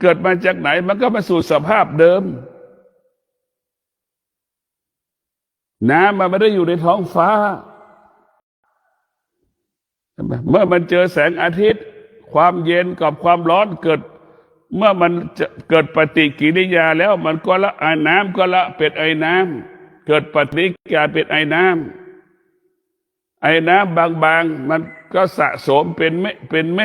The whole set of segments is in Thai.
เกิดมาจากไหนมันก็มาสู่สภาพเดิมน้ำมันไม่ได้อยู่ในท้องฟ้าเมื่อมันเจอแสงอาทิตย์ความเย็นกับความร้อนเกิดเมื่อมันจะเกิดปฏิกิริยาแล้วมันก็ละไอน้ำก็ละเป็นไอน้ำเกิดปฏิกิริยาเป็นไอน้ำไอน้ำบางๆมันก็สะสมเป็นเม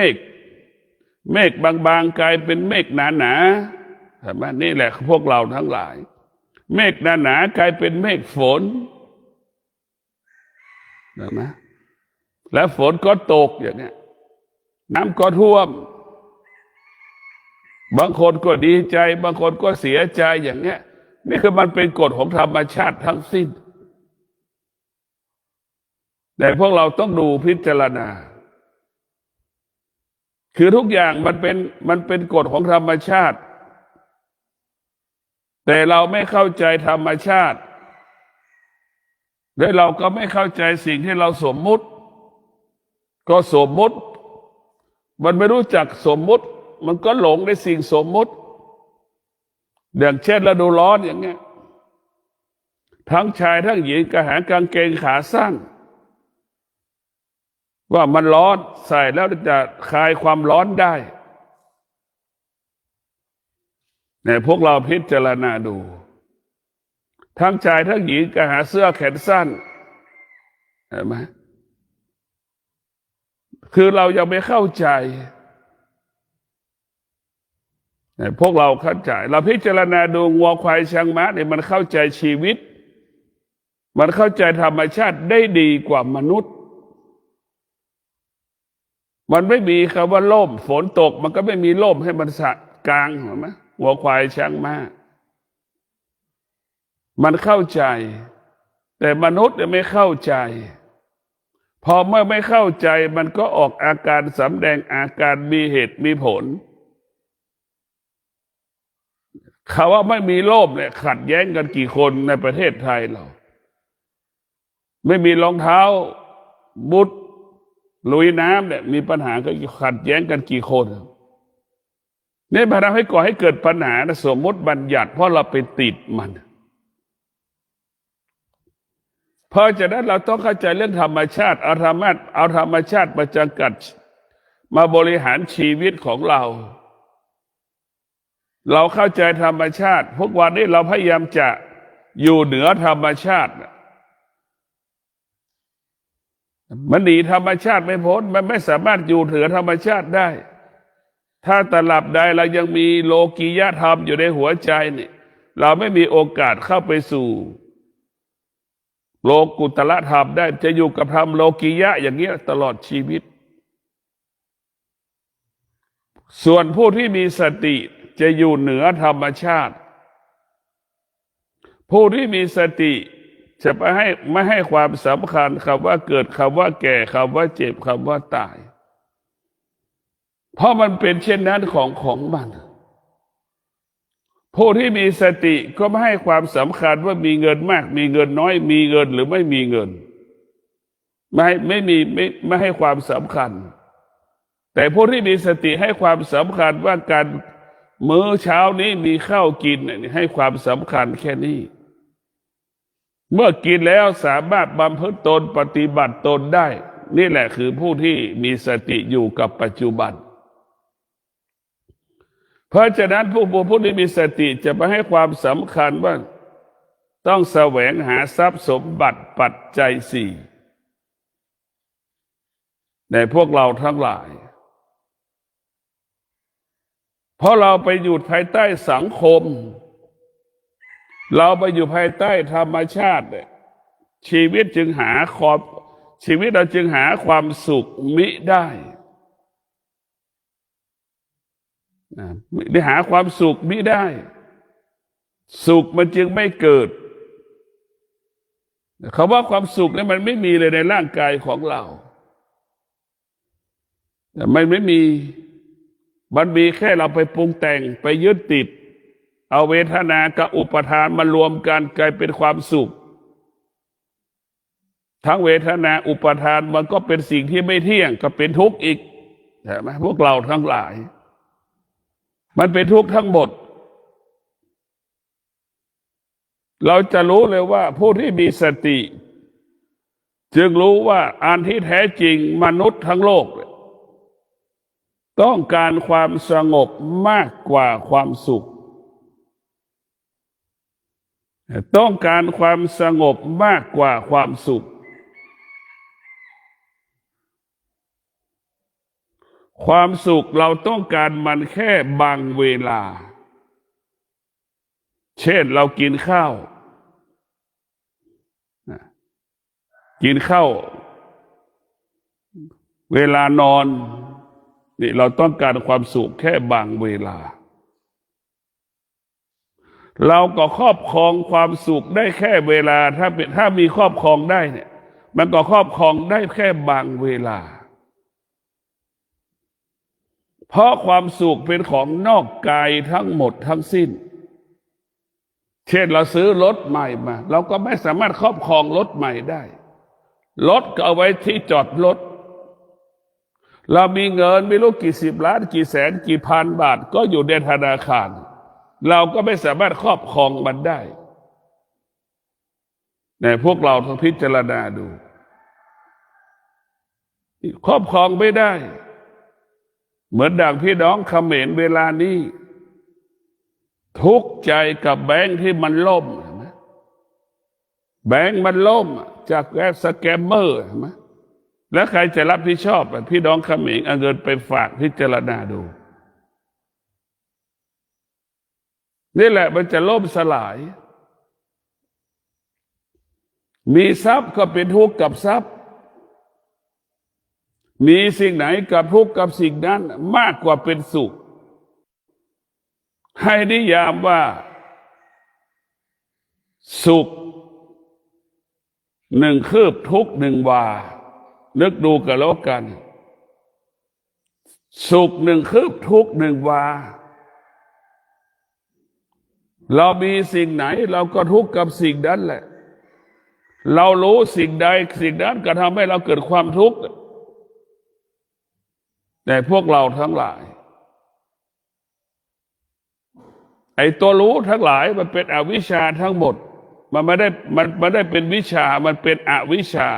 ฆบางๆกลายเป็นเมฆหนาๆใช่ไหมนี่แหละพวกเราทั้งหลายเมฆหนาๆกลายเป็นเมฆฝนใช่ไหมแล้วฝนก็ตกอย่างนี้น้ำก็ท่วมบางคนก็ดีใจบางคนก็เสียใจอย่างเนี้ยนี่คือมันเป็นกฎของธรรมชาติทั้งสิ้นแต่พวกเราต้องดูพิจารณาคือทุกอย่างมันเป็นกฎของธรรมชาติแต่เราไม่เข้าใจธรรมชาติและเราก็ไม่เข้าใจสิ่งที่เราสมมุติก็สมมุติมันไม่รู้จักสมมุติมันก็หลงในสิ่งสมมุติอย่างเช่นฤดูร้อนอย่างเงี้ยทั้งชายทั้งหญิงก็หากางเกงขาสั้นว่ามันร้อนใส่แล้วจะคลายความร้อนได้เนี่ยพวกเราพิจารณาดูทั้งชายทั้งหญิงก็หาเสื้อแขนสั้นเห็นไหมคือเรายังไม่เข้าใจพวกเราเข้าใจเราพิจารณาดูวัวควายช้างม้าเนี่ยมันเข้าใจชีวิตมันเข้าใจธรรมชาติได้ดีกว่ามนุษย์มันไม่มีคำว่าล่มฝนตกมันก็ไม่มีล่มให้มันสะกลางเห็นไหมวัวควายช้างม้ามันเข้าใจแต่มนุษย์เนี่ยไม่เข้าใจพอเมื่อไม่เข้าใจมันก็ออกอาการสำแดงอาการมีเหตุมีผลเขาว่าไม่มีโลภเนี่ยขัดแย้งกันกี่คนในประเทศไทยเราไม่มีรองเท้าบุตรลุยน้ำเนี่ยมีปัญหาก็ขัดแย้งกันกี่คนนี่พาทำให้ก่อให้เกิดปัญหาสมมติบัญญัติเพราะเราไปติดมันเพราะฉะนั้นเราต้องเข้าใจเรื่องธรรมชาติเอาธรรมชาติมาจำกัดมาบริหารชีวิตของเราเข้าใจธรรมชาติพวกวันนี้เราพยายามจะอยู่เหนือธรรมชาติมันหนีธรรมชาติไม่พ้นมันไม่สามารถอยู่เหนือธรรมชาติได้ถ้าตลับใดเรายังมีโลกียธรรมอยู่ในหัวใจเนี่ยเราไม่มีโอกาสเข้าไปสู่โลกุตละธรรมได้จะอยู่กับธรรมโลกียะอย่างนี้ตลอดชีวิตส่วนผู้ที่มีสติจะอยู่เหนือธรรมชาติผู้ที่มีสติจะไม่ให้ความสำคัญคำว่าเกิดคำว่าแก่คำว่าเจ็บคำว่าตายเพราะมันเป็นเช่นนั้นของมันผู้ที่มีสติก็ไม่ให้ความสำคัญว่ามีเงินมากมีเงินน้อยมีเงินหรือไม่มีเงินไม่ให้ความสำคัญแต่ผู้ที่มีสติให้ความสำคัญว่าการมื้อเช้านี้มีข้าวกินให้ความสำคัญแค่นี้เมื่อกินแล้วสามารถบำเพ็ญตนปฏิบัติตนได้นี่แหละคือผู้ที่มีสติอยู่กับปัจจุบันเพราะฉะนั้นผู้ที่มีสติจะไปให้ความสำคัญว่าต้องแสวงหาทรัพย์สมบัติปัจจัยสี่ในพวกเราทั้งหลายเพราะเราไปอยู่ภายใต้สังคมเราไปอยู่ภายใต้ธรรมชาติชีวิตจึงหาเราจึงหาความสุขมิได้หาความสุขมิได้สุขมันจึงไม่เกิดคำว่าความสุขเนี่ยมันไม่มีเลยในร่างกายของเรามันไม่มีมันมีแค่เราไปปรุงแต่งไปยึดติดเอาเวทนากับอุปทานมารวมกันกลายเป็นความสุขทั้งเวทนาอุปทานมันก็เป็นสิ่งที่ไม่เที่ยงก็เป็นทุกข์อีกใช่ไหมพวกเราทั้งหลาย มันเป็นทุกข์ทั้งหมดเราจะรู้เลยว่าผู้ที่มีสติจึงรู้ว่าอันที่แท้จริงมนุษย์ทั้งโลกต้องการความสงบมากกว่าความสุขต้องการความสงบมากกว่าความสุขความสุขเราต้องการมันแค่บางเวลาเช่นเรากินข้าวเวลานอนนี่เราต้องการความสุขแค่บางเวลาเราก็ครอบครองความสุขได้แค่เวลาถ้ามีครอบครองได้เนี่ยมันก็ครอบครองได้แค่บางเวลาเพราะความสุขเป็นของนอกกายทั้งหมดทั้งสิ้นเช่นเราซื้อรถใหม่มาเราก็ไม่สามารถครอบครองรถใหม่ได้รถก็เอาไว้ที่จอดรถเรามีเงินไม่รู้กี่สิบล้านกี่แสนกี่พันบาทก็อยู่ในธนาคารเราก็ไม่สามารถครอบครองมันได้แต่พวกเราต้องพิจารณาดูครอบครองไม่ได้เหมือนดังพี่น้องเขมรเวลานี้ทุกข์ใจกับแบงค์ที่มันล่มแบงค์มันล่มจากแอปสแกมเมอร์แล้วใครจะรับผิดชอบพี่น้องเขมรเอาเงินไปฝากพิจารณาดูนี่แหละมันจะล่มสลายมีทรัพย์ก็เป็นทุกข์กับทรัพย์มีสิ่งไหนกับทุกข์กับสิ่งนั้นมากกว่าเป็นสุขให้นิยามว่าสุขหนึ่งคืบทุกข์หนึ่งวานึกดูกันแล้วกันสุขหนึ่งคืบทุกข์หนึ่งวาเรามีสิ่งไหนเราก็ทุกข์กับสิ่งนั้นแหละเรารู้สิ่งใดสิ่งนั้นก็ทำให้เราเกิดความทุกข์แต่พวกเราทั้งหลายไอ้ตัวรู้ทั้งหลายมันเป็นอวิชชาทั้งหมดมันไม่ได้เป็นวิชามันเป็นอวิชชา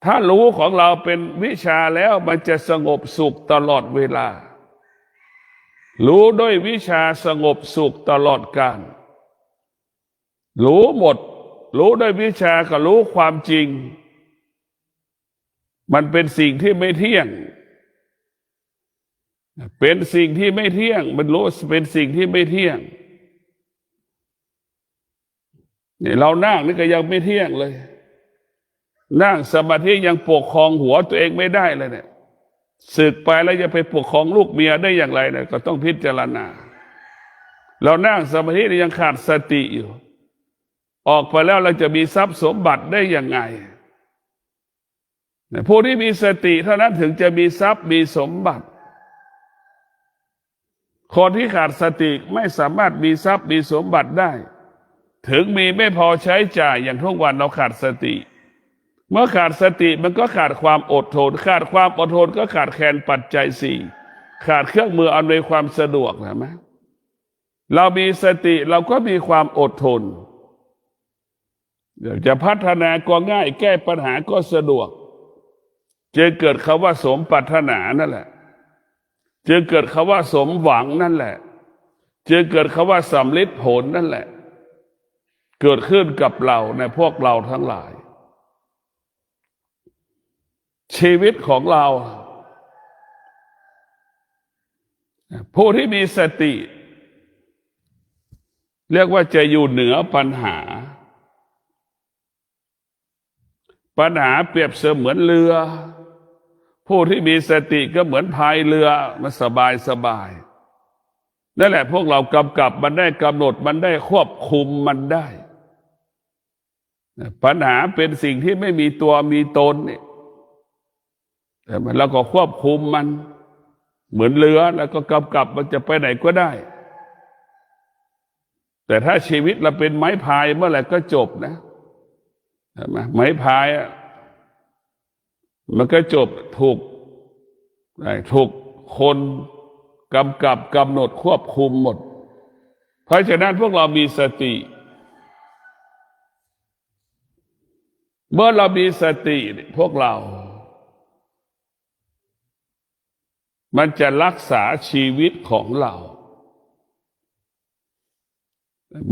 ถ้ารู้ของเราเป็นวิชาแล้วมันจะสงบสุขตลอดเวลารู้ด้วยวิชาสงบสุขตลอดกาลรู้หมดรู้ด้วยวิชาก็รู้ความจริงมันเป็นสิ่งที่ไม่เที่ยงเป็นสิ่งที่ไม่เที่ยงมันรู้เป็นสิ่งที่ไม่เที่ยงนี่เรานั่งนี่ก็ยังไม่เที่ยงเลยนั่งสมาธิยังปกครองหัวตัวเองไม่ได้เลยเนี่ยสึกไปแล้วจะไปปกครองลูกเมียได้อย่างไรเนี่ยก็ต้องพิจารณาเรานั่งสมาธิยังขาดสติอยู่ออกไปแล้วเราจะมีทรัพย์สมบัติได้อย่างไงผู้ที่มีสติเท่านั้นถึงจะมีทรัพย์มีสมบัติคนที่ขาดสติไม่สามารถมีทรัพย์มีสมบัติได้ถึงมีไม่พอใช้จ่ายอย่างทุกวันเราขาดสติเมื่อขาดสติมันก็ขาดความอดทนขาดความอดทนก็ขาดแคลนปัจจัยสี่ขาดเครื่องมืออำนวยความสะดวกนะไหมเรามีสติเราก็มีความอดทนจะพัฒนาก็ง่ายแก้ปัญหาก็สะดวกจึงเกิดคำว่าสมปรารถนานั่นแหละจึงเกิดคำว่าสมหวังนั่นแหละจึงเกิดคำว่าสำลิดผลนั่นแหละเกิดขึ้นกับเราในพวกเราทั้งหลายชีวิตของเราผู้ที่มีสติเรียกว่าจะอยู่เหนือปัญหาเปรียบเสมือนเรือผู้ที่มีสติก็เหมือนพายเรือมันสบายนั่นแหละพวกเรากำกับมันได้กำหนดมันได้ควบคุมมันได้ปัญหาเป็นสิ่งที่ไม่มีตัวมีตนเนี่ยแต่เราก็ควบคุมมันเหมือนเรือแล้วก็กำกับมันจะไปไหนก็ได้แต่ถ้าชีวิตเราเป็นไม้พายเมื่อไหร่ก็จบนะไม้พายมันก็จบถูกคน กำกับกำหนดควบคุมหมดเพราะฉะนั้นพวกเรามีสติเมื่อเรามีสติพวกเรามันจะรักษาชีวิตของเรา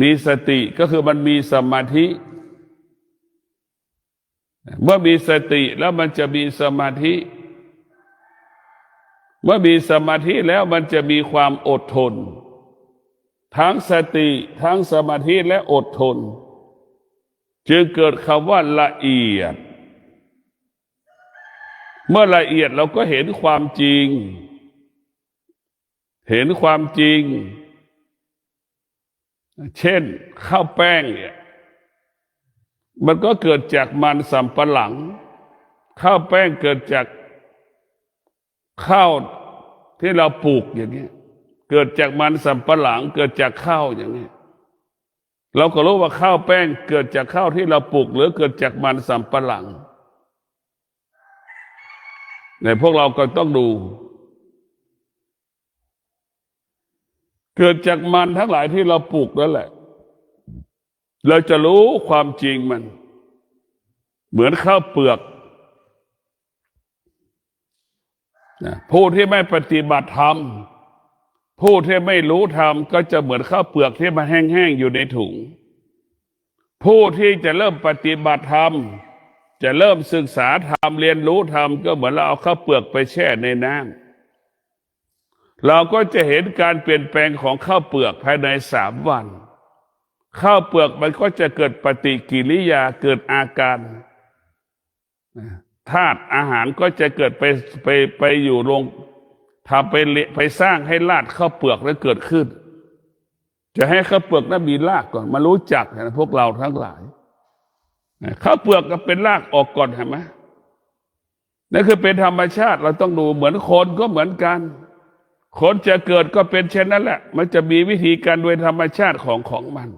มีสติก็คือมันมีสมาธิเมื่อมีสติแล้วมันจะมีสมาธิเมื่อมีสมาธิแล้วมันจะมีความอดทนทั้งสติทั้งสมาธิและอดทนจึงเกิดคำว่าละเอียดเมื่อละเอียดเราก็เห็นความจริงเห็นความจริงเช่นข้าวแป้งเนี่ยมันก็เกิดจากมันสำปะหลังข้าวแป้งเกิดจากข้าวที่เราปลูกอย่างนี้เกิดจากมันสำปะหลังเกิดจากข้าวอย่างนี้เราก็รู้ว่าข้าวแป้งเกิดจากข้าวที่เราปลูกหรือเกิดจากมันสำปะหลังในพวกเราก็ต้องดูเกิดจากมันทั้งหลายที่เราปลูกนั่นแหละเราจะรู้ความจริงมันเหมือนข้าวเปลือกผู้ที่ไม่ปฏิบัติธรรมผู้ที่ไม่รู้ธรรมก็จะเหมือนข้าวเปลือกที่มันแห้งๆอยู่ในถุงผู้ที่จะเริ่มปฏิบัติธรรมจะเริ่มศึกษาธรรมเรียนรู้ธรรมก็เหมือนเราเอาข้าวเปลือกไปแช่ในน้ำเราก็จะเห็นการเปลี่ยนแปลงของข้าวเปลือกภายใน3 วันข้าวเปลือกมันก็จะเกิดปฏิกิริยาเกิดอาการธาตุอาหารก็จะเกิดไปอยู่ลงทำไปสร้างให้รากข้าวเปลือกแล้วเกิดขึ้นจะให้ข้าวเปลือกนั้นมีรากก่อนมารู้จักนะพวกเราทั้งหลายข้าวเปลือกก็เป็นรากออกก่อนเห็นไหมนั่นคือเป็นธรรมชาติเราต้องดูเหมือนคนก็เหมือนกันคนจะเกิดก็เป็นเช่นนั้นแหละมันจะมีวิธีการโดยธรรมชาติของมัน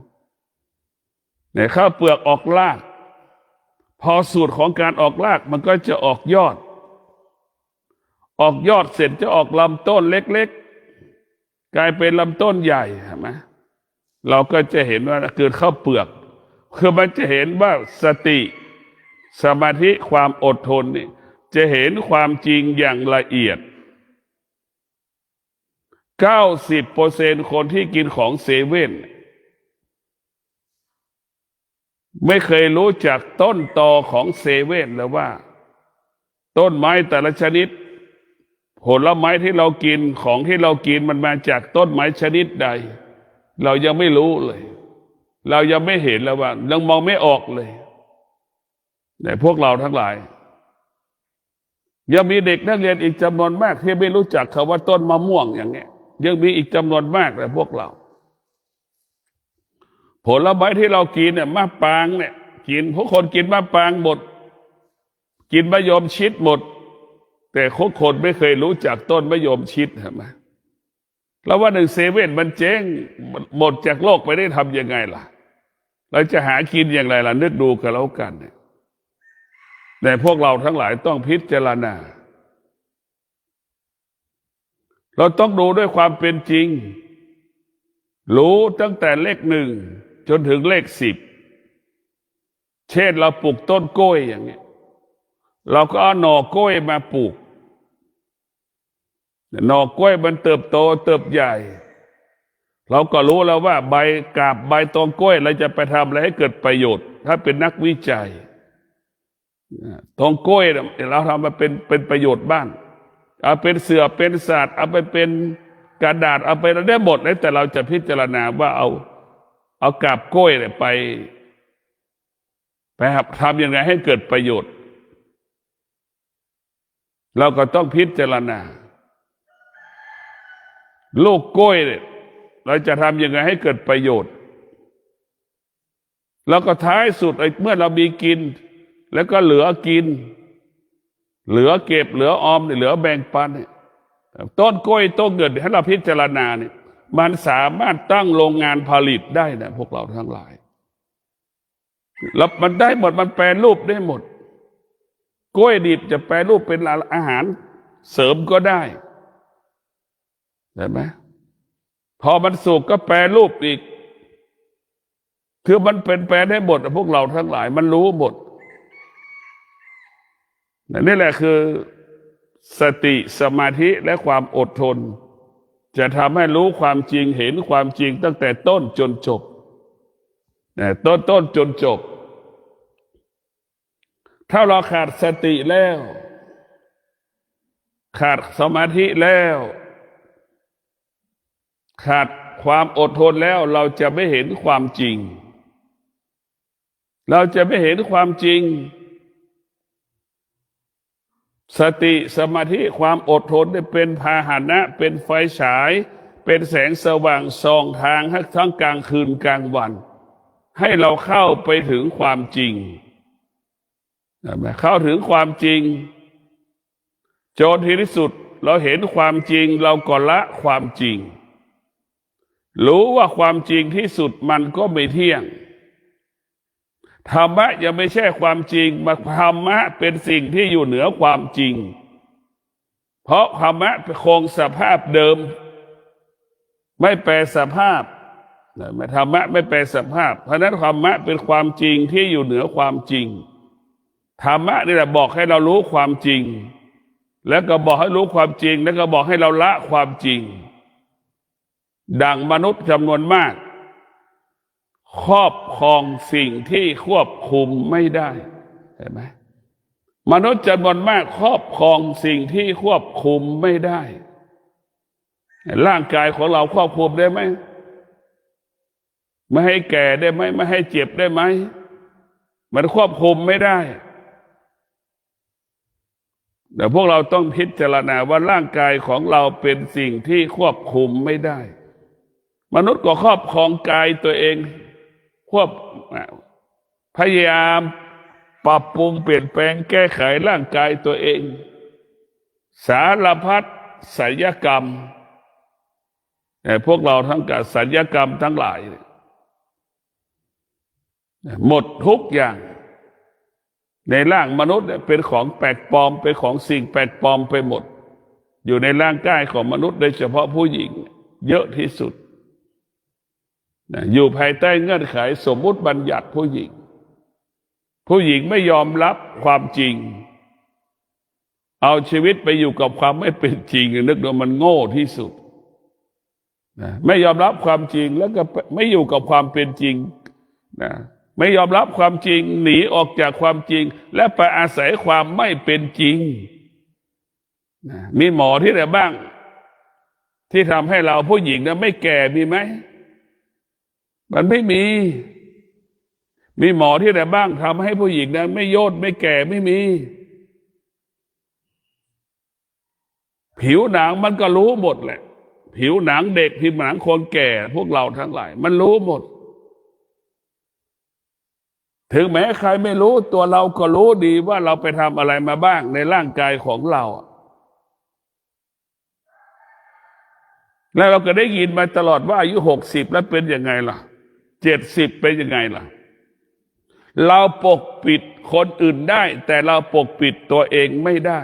เนี่ยข้าวเปลือกออกรากพอสูตรของการออกรากมันก็จะออกยอดเสร็จจะออกลำต้นเล็กๆกลายเป็นลำต้นใหญ่เห็นไหมเราก็จะเห็นว่าเกิดข้าวเปลือกคือมันจะเห็นว่าสติสมาธิความอดทนนี่จะเห็นความจริงอย่างละเอียด 90% คนที่กินของเซเว่นไม่เคยรู้จักต้นตอของเซเว่นเลยว่าต้นไม้แต่ละชนิดผลไม้ที่เรากินของที่เรากินมันมาจากต้นไม้ชนิดใดเรายังไม่รู้เลยเรายังไม่เห็นแล้วว่ายังมองไม่ออกเลยแต่พวกเราทั้งหลายยังมีเด็กนักเรียนอีกจำนวนมากที่ไม่รู้จักคำว่าต้นมะม่วงอย่างเงี้ยยังมีอีกจำนวนมากเลยพวกเราผลไม้ที่เรากินเนี่ยมะปรางเนี่ยกินพวกคนกินมะปรางหมดกินมะยมชิดหมดแต่คนไม่เคยรู้จักต้นมะยมชิดเห็นไหมแล้วว่า1 เซเว่นมันเจ๊งหมดจากโลกไปได้ทำยังไงล่ะเราจะหากินอย่างไรล่ะนึกดูกันแล้วกันเนี่ยแต่พวกเราทั้งหลายต้องพิจารณาเราต้องดูด้วยความเป็นจริงรู้ตั้งแต่เลข 1จนถึงเลข 10เช่นเราปลูกต้นกล้วยอย่างเงี้ยเราก็เอาหน่อกล้วยมาปลูกหน่อกล้วยมันเติบโตเติบใหญ่เราก็รู้แล้วว่าใบกาบใบตองกล้วยเราจะไปทำอะไรให้เกิดประโยชน์ถ้าเป็นนักวิจัยตองกล้วยเราทำมาเป็นประโยชน์บ้างเอาเป็นเสื่อเป็นศาสตร์เอาไปเป็นกระดาษเอาไปได้หมดเลยแต่เราจะพิจารณาว่าเอากาบกล้วยเนี่ยไปทำยังไงให้เกิดประโยชน์เราก็ต้องพิจารณาลูกกล้วยเนี่ยเราจะทำยังไงให้เกิดประโยชน์แล้วก็ท้ายสุดเมื่อเรามีกินแล้วก็เหลือกินเหลือเก็บเหลือออมเหลือแบ่งปันต้นกล้วยต้นเงินให้เราพิจารณาเนี่ยมันสามารถตั้งโรงงานผลิตได้นะพวกเราทั้งหลายแล้วมันได้หมดมันแปรรูปได้หมดกล้วยดิบจะแปรรูปเป็นอาหารเสริมก็ได้ เห็นไหมพอมันสุกก็แปรรูปอีกคือมันเป็นแปลได้หมดพวกเราทั้งหลายมันรู้หมดนี่แหละคือสติสมาธิและความอดทนจะทำให้รู้ความจริงเห็นความจริงตั้งแต่ต้นจนจบต้นจนจบถ้าเราขาดสติแล้วขาดสมาธิแล้วขาดความอดทนแล้วเราจะไม่เห็นความจริงเราจะไม่เห็นความจริงสติสมาธิความอดทนได้เป็นพาหนะเป็นไฟฉายเป็นแสงสว่างส่องทางทั้งกลางคืนกลางวันให้เราเข้าไปถึงความจริงเข้าถึงความจริงจนที่สุดเราเห็นความจริงเราก็ละความจริงรู้ว่าความจริงที่สุดมันก็ไม่เที่ยงธรรมะยังไม่ใช่ความจริงธรรมะเป็นสิ่งที่อยู่เหนือความจริงเพราะธรรมะคงสภาพเดิมไม่แปรสภาพธรรมะไม่แปรสภาพเพราะนั้นธรรมะเป็นความจริงที่อยู่เหนือความจริงธรรมะนี่แหละบอกให้เรารู้ความจริงแล้วก็บอกให้รู้ความจริงแล้วก็บอกให้เราละความจริงดังมนุษย์จำนวนมากครอบครองสิ่งที่ควบคุมไม่ได้เห็นไหมมนุษย์จำนวนมากครอบครองสิ่งที่ควบคุมไม่ได้ร่างกายของเราควบคุมได้ไหมไม่ให้แก่ได้ไหมไม่ให้เจ็บได้ไหมมันควบคุมไม่ได้แต่พวกเราต้องพิจารณาว่าร่างกายของเราเป็นสิ่งที่ควบคุมไม่ได้มนุษย์ก็ครอบครองกายตัวเองพยายามปรับปรุงเปลี่ยนแปลงแก้ไขร่างกายตัวเองสารพัดศัลยกรรมพวกเราทั้งกับศัลยกรรมทั้งหลายหมดทุกอย่างในร่างมนุษย์เป็นของแปลกปลอมเป็นของสิ่งแปลกปลอมไปหมดอยู่ในร่างกายของมนุษย์โดยเฉพาะผู้หญิงเยอะที่สุดอยู่ภายใต้เงื่อนไขสมมุติบัญญัติผู้หญิงไม่ยอมรับความจริงเอาชีวิตไปอยู่กับความไม่เป็นจริงนึกดูมันโง่ที่สุดไม่ยอมรับความจริงแล้วก็ไม่อยู่กับความเป็นจริงไม่ยอมรับความจริงหนีออกจากความจริงและไปอาศัยความไม่เป็นจริงมีหมอที่ไหนบ้างที่ทำให้เราผู้หญิงไม่แก่มีไหมมันไม่มีหมอที่ไหนบ้างทำให้ผู้หญิงไม่โยนไม่แก่ไม่มีผิวหนังมันก็รู้หมดแหละผิวหนังเด็กผิวหนังคนแก่พวกเราทั้งหลายมันรู้หมดถึงแม้ใครไม่รู้ตัวเราก็รู้ดีว่าเราไปทำอะไรมาบ้างในร่างกายของเราแล้วเราก็ได้ยินมาตลอดว่าอายุ60แล้วเป็นยังไงล่ะ70เป็นยังไงล่ะเราปกปิดคนอื่นได้แต่เราปกปิดตัวเองไม่ได้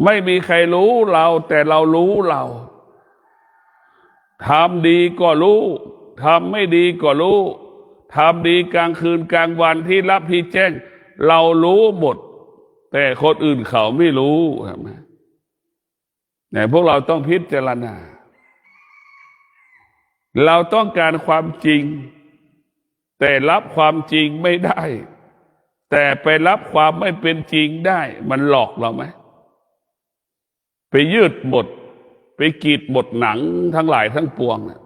ไม่มีใครรู้เราแต่เรารู้เราทำดีก็รู้ทำไม่ดีก็รู้ทำดีกลางคืนกลางวันที่รับที่แจ้งเรารู้หมดแต่คนอื่นเขาไม่รู้ใช่ไหมเนี่ยพวกเราต้องพิจารณาเราต้องการความจริงแต่รับความจริงไม่ได้แต่ไปรับความไม่เป็นจริงได้มันหลอกเราไหมไปยืดบทไปกรีดบทหนังทั้งหลายทั้งปวงเนี่ย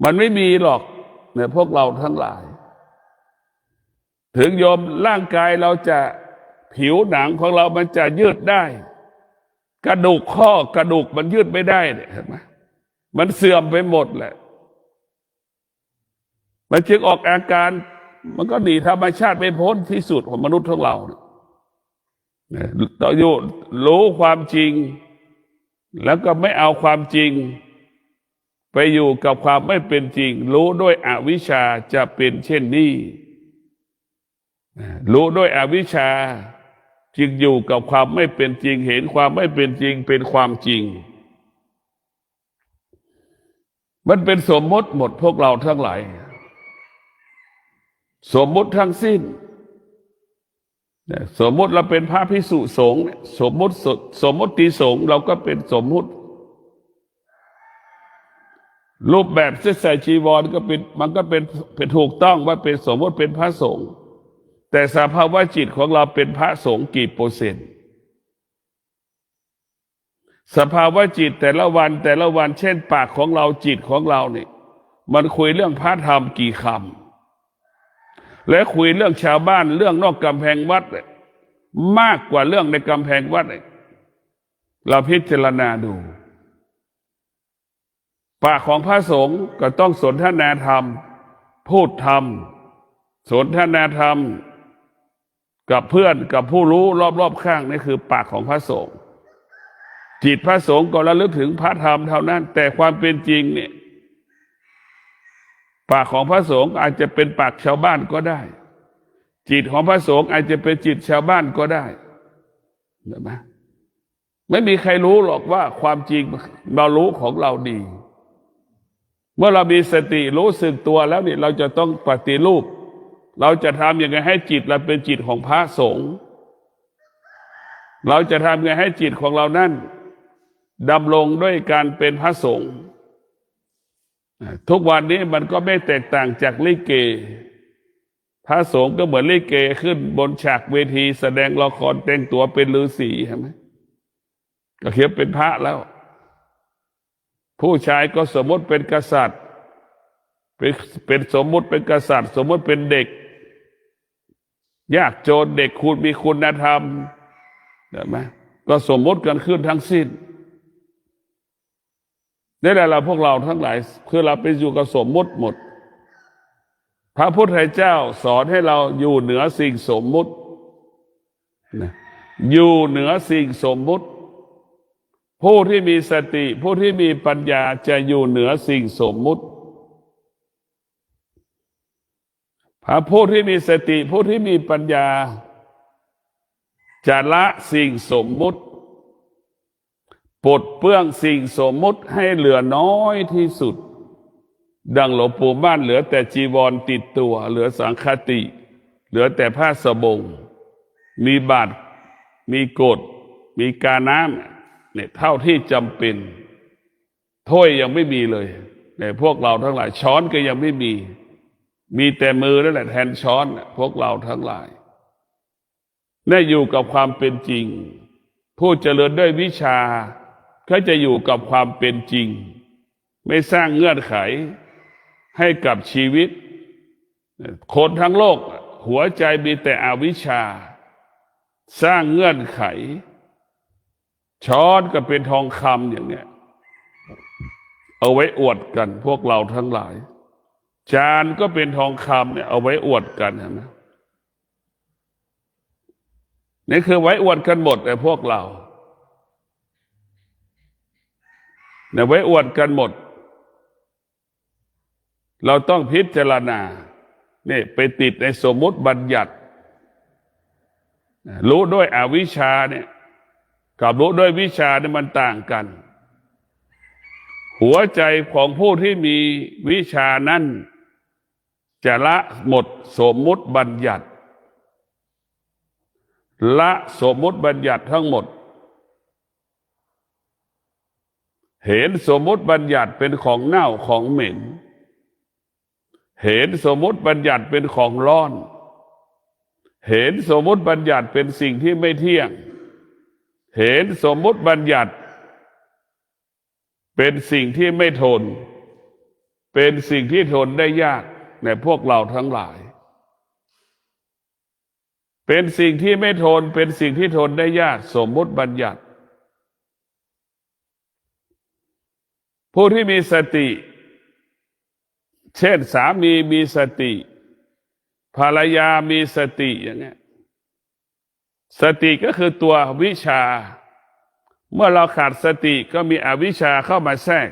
มันไม่มีหรอกเนี่ยพวกเราทั้งหลายถึงโยมร่างกายเราจะผิวหนังของเรามันจะยืดได้กระดูกข้อกระดูกมันยืดไม่ได้เนี่ยเห็นไหมมันเสื่อมไปหมดแหละมันจึงออกอาการมันก็หนีธรรมชาติไม่พ้นที่สุดของมนุษย์ทั้งเราเนี่ยต้องอยู่รู้ความจริงแล้วก็ไม่เอาความจริงไปอยู่กับความไม่เป็นจริงรู้ด้วยอวิชชาจะเป็นเช่นนี้รู้ด้วยอวิชชาจึงอยู่กับความไม่เป็นจริงเห็นความไม่เป็นจริงเป็นความจริง มันเป็นสมมติหมดพวกเราทั้งหลายสมมติทั้งสิ้นสมมติเราเป็นพระภิกษุสงฆ์สมมติติสงฆ์เราก็เป็นสมมติรูปแบบเสื้อใส่จีวรก็เป็นมันก็เป็นถูกต้องว่าเป็นสมมติเป็นพระสงฆ์แต่สภาวะจิตของเราเป็นพระสงฆ์กี่เปอร์เซ็นต์สภาวะจิตแต่ละวันเช่นปากของเราจิตของเราเนี่ยมันคุยเรื่องพระธรรมกี่คำและคุยเรื่องชาวบ้านเรื่องนอกกำแพงวัดมากกว่าเรื่องในกำแพงวัดเราพิจารณาดูปากของพระสงฆ์ก็ต้องสนทนาธรรมพูดธรรมสนทนาธรรมกับเพื่อนกับผู้รู้รอบๆข้างนี่คือปากของพระสงฆ์จิตพระสงฆ์ก็ระลึกถึงพระธรรมเท่านั้นแต่ความเป็นจริงเนี่ยปากของพระสงฆ์อาจจะเป็นปากชาวบ้านก็ได้จิตของพระสงฆ์อาจจะเป็นจิตชาวบ้านก็ได้เห็นไหมไม่มีใครรู้หรอกว่าความจริงเรารู้ของเราดีเมื่อเรามีสติรู้สึกตัวแล้วเนี่ยเราจะต้องปฏิรูปเราจะทำยังไงให้จิตเราเป็นจิตของพระสงฆ์เราจะทำยังไงให้จิตของเรานั้นดำรงด้วยการเป็นพระสงฆ์ทุกวันนี้มันก็ไม่แตกต่างจากลิเกพระสงฆ์ก็เหมือนลิเกขึ้นบนฉากเวทีแสดงละครแต่งตัวเป็นฤาษีใช่ไหมก็เขียนเป็นพระแล้วผู้ชายก็สมมติเป็นกษัตริย์เป็นสมมติเป็นกษัตริย์สมมติเป็นเด็กยากจนเด็กคุณมีคุณธรรมเห็นไหมก็สมมติกันขึ้นทั้งสิ้นนี่แหละเราพวกเราทั้งหลายคือเราไปอยู่กับสมมติหมดพระพุทธเจ้าสอนให้เราอยู่เหนือสิ่งสมมุติอยู่เหนือสิ่งสมมุติผู้ที่มีสติผู้ที่มีปัญญาจะอยู่เหนือสิ่งสมมุติผู้ที่มีสติผู้ที่มีปัญญาจะละสิ่งสมมุติปลดเปลื้องสิ่งสมมุติให้เหลือน้อยที่สุดดังหลวงปู่มั่นเหลือแต่จีวรติดตัวเหลือสังฆติเหลือแต่ผ้าสบงมีบาตรมีโกฐมีกาน้ำเนี่ยเท่าที่จำเป็นถ้วยยังไม่มีเลยเนี่ยพวกเราทั้งหลายช้อนก็ยังไม่มีแต่มือนั่นแหละแทนช้อนพวกเราทั้งหลายได้อยู่กับความเป็นจริงผู้เจริญด้วยวิชาเขาจะอยู่กับความเป็นจริงไม่สร้างเงื่อนไขให้กับชีวิตคนทั้งโลกหัวใจมีแต่อวิชชาสร้างเงื่อนไขช้อนก็เป็นทองคำอย่างเนี้ยเอาไว้อวดกันพวกเราทั้งหลายจานก็เป็นทองคำเนี่ยเอาไว้อวดกันนะนี่คือไว้อวดกันหมดไอ้พวกเราเนี่ยไว้อวดกันหมดเราต้องพิจารณาเนี่ยไปติดในสมมุติบัญญัติรู้ด้วยอวิชชาเนี่ยกับรู้ด้วยวิชาเนี่ยมันต่างกันหัวใจของผู้ที่มีวิชานั้นจะละหมดสมมุติบัญญัติละสมมุติบัญญัติทั้งหมดเห็นสมมุติบัญญัติเป็นของเน่าของเหม็นเห็นสมมุติบัญญัติเป็นของร้อนเห็นสมมุติบัญญัติเป็นสิ่งที่ไม่เที่ยงเห็นสมมุติบัญญัติเป็นสิ่งที่ไม่ทนเป็นสิ่งที่ทนได้ยากในพวกเราทั้งหลายเป็นสิ่งที่ไม่ทนเป็นสิ่งที่ทนได้ยากสมมุติบัญญัติผู้ที่มีสติเช่นสามีมีสติภรรยามีสติอย่างนี้สติก็คือตัววิชาเมื่อเราขาดสติก็มีอวิชชาเข้ามาแทรก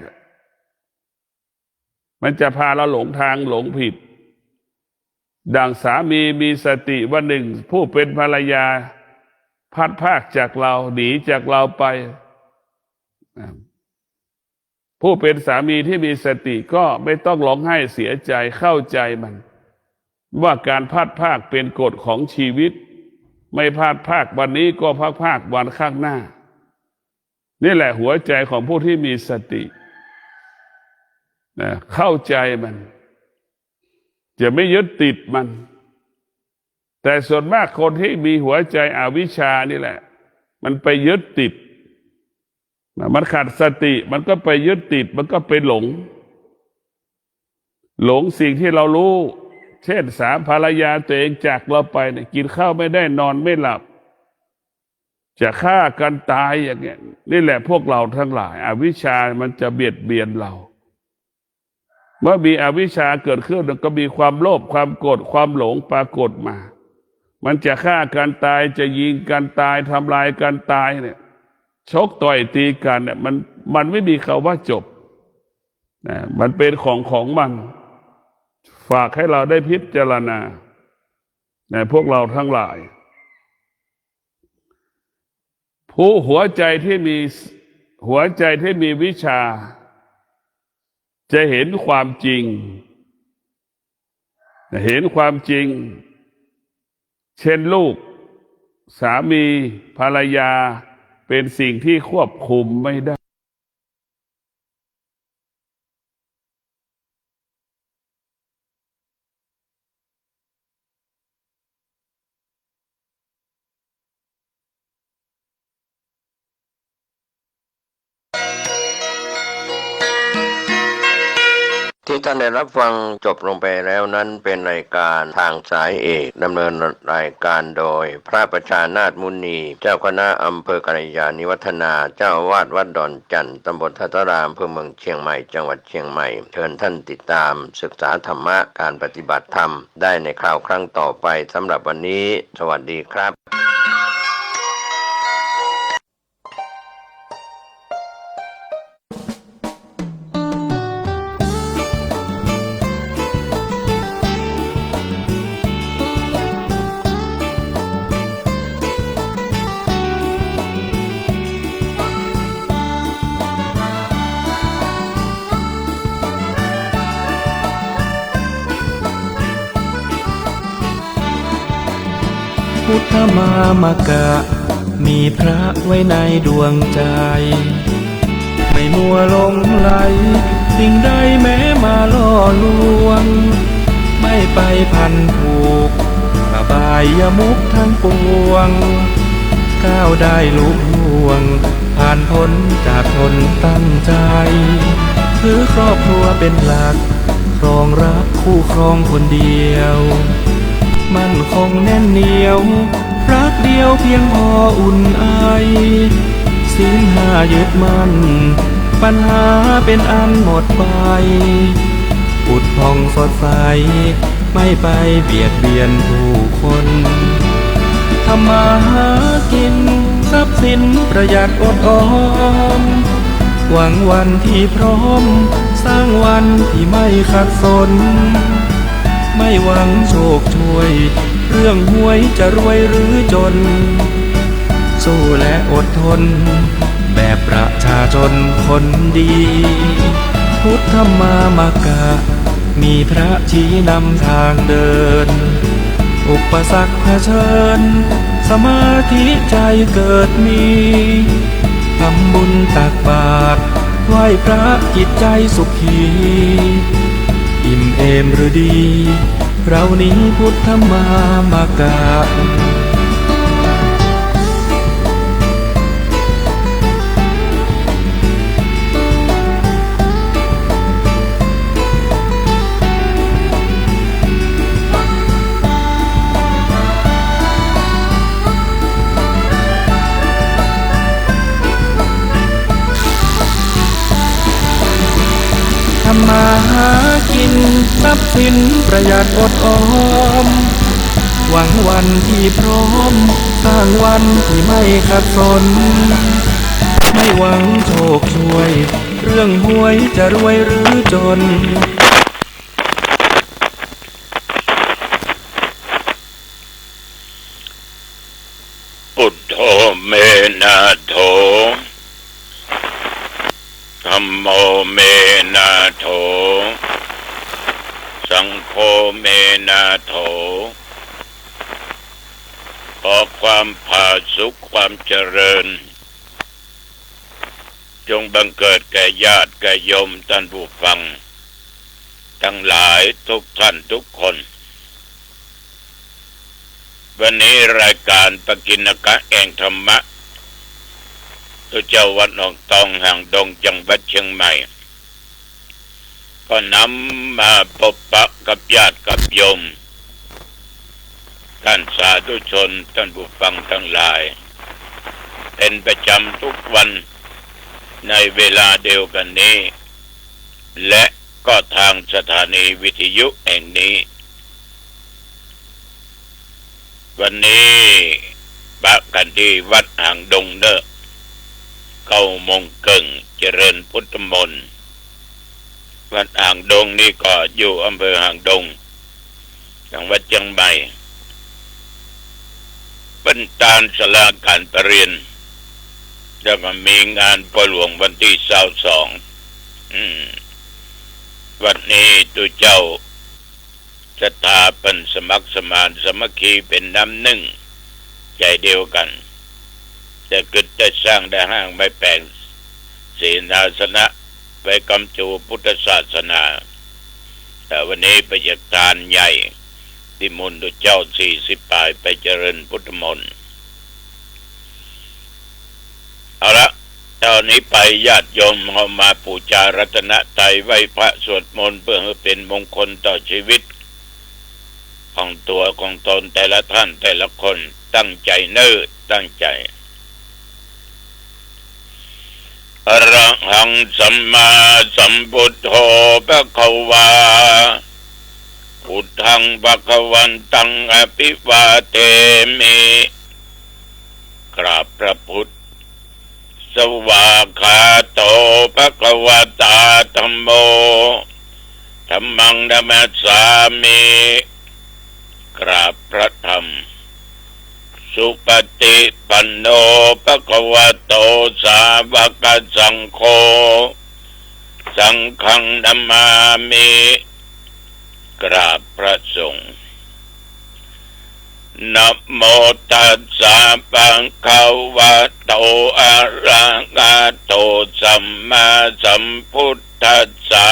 มันจะพาเราหลงทางหลงผิดดังสามีมีสติวันหนึ่งผู้เป็นภรรยาพัดพรากจากเราหนีจากเราไป ผู้เป็นสามีที่มีสติก็ไม่ต้องร้องไห้เสียใจเข้าใจมันว่าการพลาดพลาดเป็นกฎของชีวิตไม่พลาดพลาดวันนี้ก็พลาดพลาดวันข้างหน้านี่แหละหัวใจของผู้ที่มีสตินะเข้าใจมันจะไม่ยึดติดมันแต่ส่วนมากคนที่มีหัวใจอวิชชานี่แหละมันไปยึดติดมันขาดสติมันก็ไปยึดติดมันก็ไปหลงสิ่งที่เรารู้เช่นสามีภรรยาตัวเองจากเราไปเนี่ยกินข้าวไม่ได้นอนไม่หลับจะฆ่ากันตายอย่างเงี้ยนี่แหละพวกเราทั้งหลายอวิชชามันจะเบียดเบียนเราเมื่อมีอวิชชาเกิดขึ้นก็มีความโลภความโกรธความหลงปรากฏมามันจะฆ่ากันตายจะยิงกันตายทำลายกันตายเนี่ยชกต่อยตีกันเนี่ยมันไม่มีคำว่าจบนะมันเป็นของมันฝากให้เราได้พิจารณานะพวกเราทั้งหลายผู้หัวใจที่มีวิชาจะเห็นความจริงเช่นลูกสามีภรรยาเป็นสิ่งที่ควบคุมไม่ได้ที่ท่านได้รับฟังจบลงไปแล้วนั้นเป็นรายการทางสายเอกดำเนินรายการโดยพระประชานาถมุนีเจ้าคณะอำเภอกัลยาณิวัฒนาเจ้าอาวาสวัดดอนจันทร์ตำบลทัตตารามอำเภอเมืองเชียงใหม่จังหวัดเชียงใหม่เชิญท่านติดตามศึกษาธรรมะการปฏิบัติธรรมได้ในคราวครั้งต่อไปสำหรับวันนี้สวัสดีครับพุทธมามกะมีพระไว้ในดวงใจไม่มัวหลงไหลสิ่งใดแม้มาล่อลวงไม่ไปพันผูกอบายมุขทั้งปวงก้าวได้ลุล่วงผ่านพ้นจากทนตั้งใจถือครอบครัวเป็นหลักครองรักคู่ครองคนเดียวมั่นคงแน่นเหนียวรักเดียวเพียงพออุ่นไอศีลห้ายึดมั่นปัญหาเป็นอันหมดไปปุดผ่องสดใสไม่ไปเบียดเบียนผู้คนทำมาหากินทรัพย์สินประหยัดอดออมหวังวันที่พร้อมสร้างวันที่ไม่ขัดสนไม่หวังโชคช่วยเรื่องหวยจะรวยหรือจนสู้และอดทนแบบประชาชนคนดีพุทธมามกะมีพระชี้นำทางเดินอุปสรรคเผชิญสมาธิใจเกิดมีทำบุญตักบาตรไหว้พระจิตใจสุขีอิ่มเอมหรือดีเรานี้พุทธมามกะทำมาหากินทรัพย์สินประหยัดอดออมหวังวันที่พร้อมสร้างวันที่ไม่ขัดสนไม่หวังโชคช่วยเรื่องหวยจะรวยหรือจนพุทโธเมนะโธธัมโมเม โถสังโฆเมนาโถขอความผาสุขความเจริญจงบังเกิดแก่ญาติแก่โยมท่านผู้ฟังทั้งหลายทุกท่านทุกคนวันนี้รายการปกิณกะแห่งธรรมะตัวเจ้าวัดหนองตองห่างดงจังหวัดเชียงใหม่ก็นำมาพบปะกับญาติกับโยมท่านสาธุชนท่านผู้ฟังทั้งหลายเป็นประจำทุกวันในเวลาเดียวกันนี้และก็ทางสถานีวิทยุแห่งนี้วันนี้ปะกันที่วัดห่างดงเนอะ9 โมงครึ่งเจริญพุทธมนต์วัดห่างดงนี่ก็อยู่อำเภอห่างดงจังหวัดเชียงใหม่เป็นตานศาลาการประเรียนแล้วก็มีงานปล่อยหลวงวันที่22วันนี้ตัวเจ้าศรัทธาเป็นสมัครสมานสมัคคีเป็นน้ำหนึ่งใจเดียวกันจะกึดจะสร้างได้ห้างไม่แปลงศีนาสนะไว้กำจูพุทธศาสนาแต่วันนี้ไปจัดการใหญ่ที่มนต์ตัวเจ้า40 ปลายไปเจริญพุทธมนต์เอาละตอนนี้ไปญาติโยมเอามาปูจารัตนตรัยไหว้พระสวดมนต์เพื่อให้เป็นมงคลต่อชีวิตของตัวของตนแต่ละท่านแต่ละคนตั้งใจเนิ่นตั้งใจอรหังสัมมาสัมพุทโธภควาพุทธังภควันตังอภิวาเทมิกราบพระพุทธสวากขาโตภควตาธัมโมธัมมังนัมสสามิกราบพระธรรมสุปฏิปันโนภควโตสาวกสังโฆสังฆังนัมมามิกราบพระสงฆ์นะโมตัสสะภะคะวะโตอะระหะโตสัมมาสัมพุทธัสสะ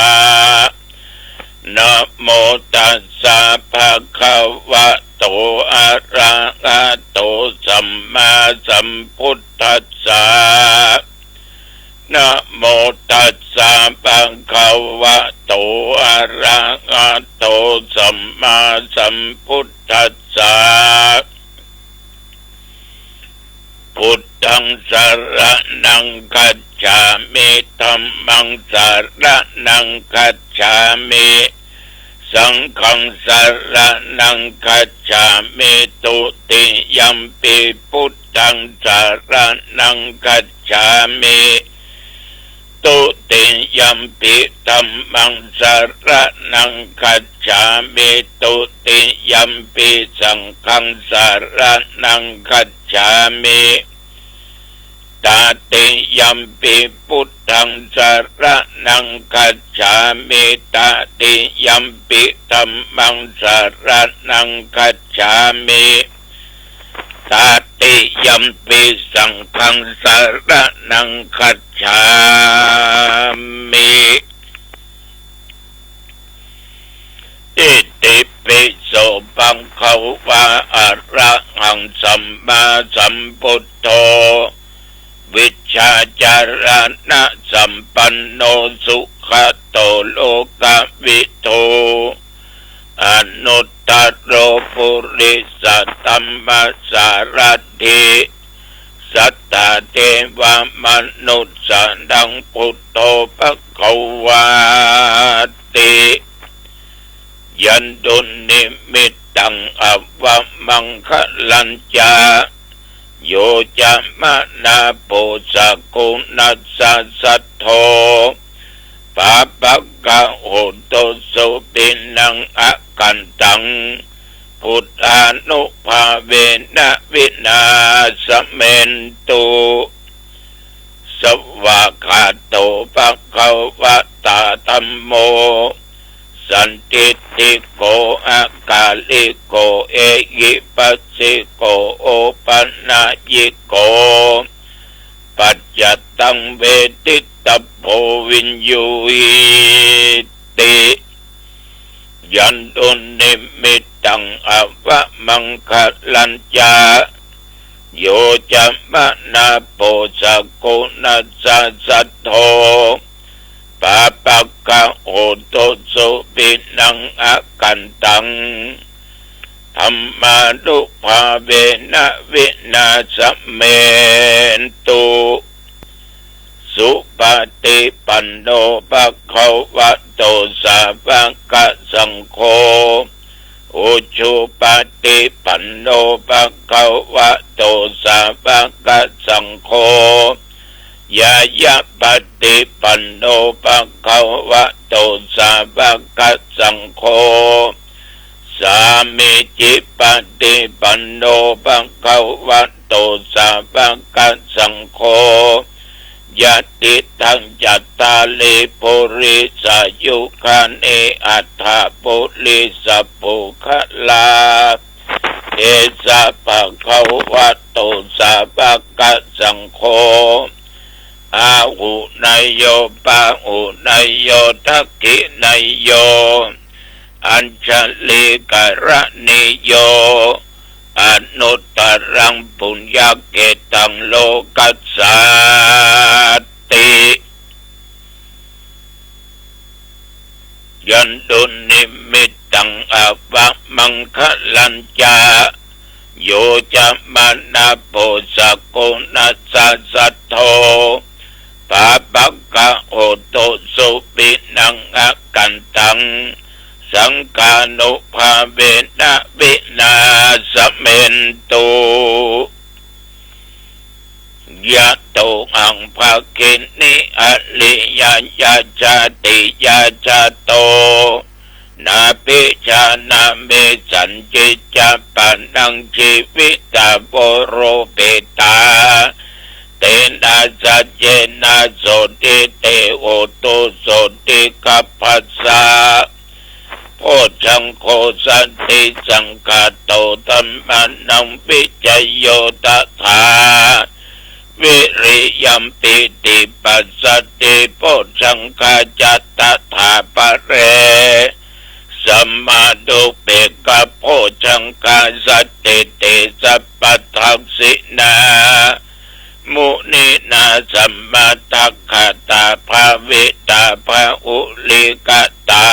นะโมตัสสะภะคะวะโตอะระหะโตสัมมาสัมพุทธัสสะนะโมตัสสะภะคะวะโตอะระหะโตสัมมาสัมพุทธัสสะพุทธังสรณังคัจฉามิธัมมังสรณังคัจฉามิสังฆังสรณังคัจฉามิตุติยัมปิพุทธังสรณังคัจฉามิตุติยัมปิธัมมังสรณังคัจฉามิตุติยัมปิสังฆังสรณังคัจฉามิตาติยัมปิพุทธังสรณังคัจฉามิตาติยัมปิธัมมังสรณังคัจฉามิตาติยัมปิสังฆังสรณังคัจฉามิอิติปิโสปังขวะอะระหังสัมมาสัมพุทโธวิชชาจารณะสัมปันโนสุขโตโลกวิโทอนุตตรปุริสัตตัมมาสารถิสัตตเทวมนุษย์สันดังพุทโธภควาติยันตุนิมิตตังอวมังคลัญจาโยจะมะนาโปสกุนัสสะสัทโธปะปะกะโหโตสุปินังอะกันตังพุทธานุภาเวนะวินาสเมนตุสวากขาโตภะคะวะตาธั ธัมโมสันติติโกอากาลิโกเอหิปัสสิโกโอปันนายิโกปัจจตังเวทิตโพวินยูหิติยันตุนิมิตตังอวะมังคลัญจาโยจะมะนาโปสะโกนัสสะสัทโธปะปะกะโอโตโสปินังอากันตังธัมมานุภาเวนะวินาสเมนตุสุปฏิปันโนภะคะวะโตสาวกสังโฆอุชุปฏิปันโนภะคะวะโตสาวกสังโฆยายะปฏิปันโนภะคะวะโตสาวกสังโฆสามิจิปฏิปันโนภะคะวะโตสาวกสังโฆยะติทังจัตตาลิปุริสายุคาเนอัฏฐปุริสปุคลาเอสะภะคะวะโตสาวกสังโฆอาหุนายโยปะหุนายโยทักขินายโยอัญชลิกรณิโยอนุตตรังปุญญเกตังโลกัสสาติยันตุนิมิตตังอวะมังคลัญจาโยจะมานาโปสะโกนัสสะสัทโธปะปะกะโอโตสุปินังอากันตังสังฆานุภาเวนะวินาสเมนตุยะโตอังภาคินิอริยญาจาติยาจาโตนาปิชานาเมสัญจิจาปันนังชีวิตาโวโรเปตาเตนะสัจเจนะโสติเตโอโตโสติกัปปัสสะโพชังโคสันติสังฆาโตธัมมานังวิจโยตถาวิริยัมปิติปัสสติโพชังคาจัตถาปะเรสัมมาดุเปกะโพชังคาสัตติเตสัพพทักษินามุนินาสัมมาทัคขตาภาวิตาภาอุลิกตา